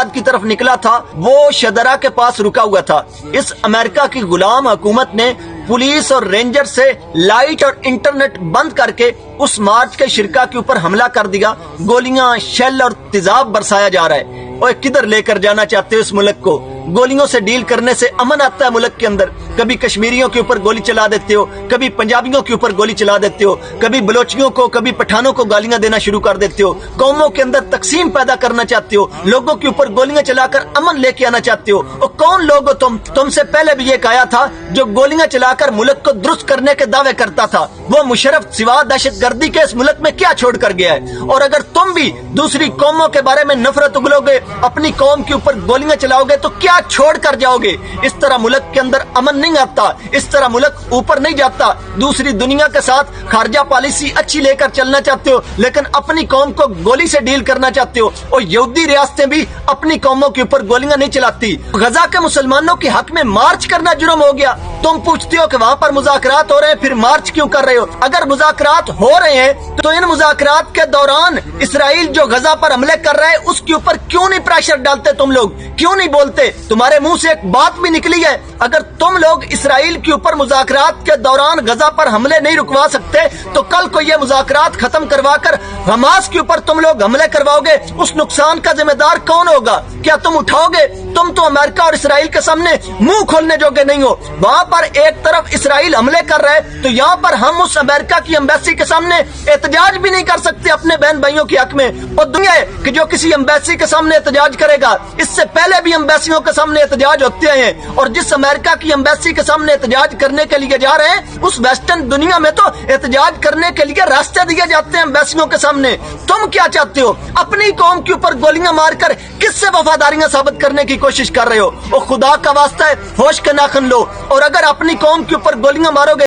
की तरफ निकला था वो शदरा के पास रुका हुआ था। इस अमेरिका की गुलाम हुकूमत ने पुलिस और रेंजर से लाइट और इंटरनेट बंद करके उस मार्च के शिरका के ऊपर हमला कर दिया। गोलियां, शेल और तेजाब बरसाया जा रहा है। और किधर लेकर जाना चाहते हो इस मुल्क को? गोलियों से डील करने से अमन आता है मुल्क के अंदर। कभी कश्मीरियों के ऊपर गोली चला देते हो, कभी पंजाबियों के ऊपर गोली चला देते हो, कभी बलोचियों को, कभी पठानों को गालियां देना शुरू कर देते हो। कौमों के अंदर तकसीम पैदा करना चाहते हो, लोगों के ऊपर गोलियां चलाकर अमन लेके आना चाहते हो। और कौन लोग हो तुम? तुमसे पहले भी एक आया था जो गोलियां चलाकर मुल्क को दुरुस्त करने के दावे करता था। वो मुशर्रफ सिवा दहशतगर्दी के इस मुल्क में क्या छोड़ कर गया है? और अगर तुम भी दूसरी कौमों के बारे में नफरत उगलोगे, अपनी कौम के ऊपर गोलियां चलाओगे तो क्या छोड़ कर जाओगे? इस तरह मुल्क के अंदर अमन नहीं आता, इस तरह मुल्क ऊपर नहीं जाता। दूसरी दुनिया के साथ खारजा पॉलिसी अच्छी लेकर चलना चाहते हो, लेकिन अपनी कौम को गोली से डील करना चाहते हो। और यहूदी रियासतें भी अपनी कौमों के ऊपर गोलियां नहीं चलाती। गजा के मुसलमानों के हक में मार्च करना जुर्म हो गया। तुम पूछते हो कि वहां पर मुज़ाकरात हो रहे हैं, फिर मार्च क्यों कर रहे हो? अगर मुज़ाकरात हो रहे हैं तो इन मुज़ाकरात के दौरान इसराइल जो गजा पर हमले कर रहा है उसके ऊपर क्यों नहीं प्रेशर डालते? तुम लोग क्यों नहीं बोलते? तुम्हारे मुंह से एक बात भी निकली है? अगर तुम लोग इसराइल के ऊपर मुज़ाकरात के दौरान गजा पर हमले नहीं रुकवा सकते तो कल को ये मुज़ाकरात खत्म करवाकर हमास के ऊपर तुम लोग हमले करवाओगे। उस नुकसान का जिम्मेदार कौन होगा? क्या तुम उठाओगे? तुम तो अमेरिका और इसराइल के सामने मुंह खोलने जोगे नहीं हो। वहां पर एक तरफ इसराइल हमले कर रहे हैं तो यहाँ पर हम उस अमेरिका की एम्बेसी के सामने एहतजाज भी नहीं कर सकते अपने बहन भाइयों के हक में। और दुनिया है कि जो किसी एम्बेसी के सामने एहतजाज करेगा, इससे पहले भी एम्बेसियों के सामने एहतजाज होते हैं। और जिस अमेरिका की एम्बेसी के सामने एहतजाज करने के लिए जा रहे हैं उस वेस्टर्न दुनिया में तो एहतजाज करने के लिए रास्ते दिए जाते हैं एम्बेसियों के सामने। तुम क्या चाहते हो? अपनी कौम के ऊपर गोलियां मारकर किससे वफादारियां साबित करने की कोशिश कर रहे हो? और खुदा का वास्ता है होश के नाखुन लो। और अगर अपनी कौम के ऊपर गोलियां मारोगे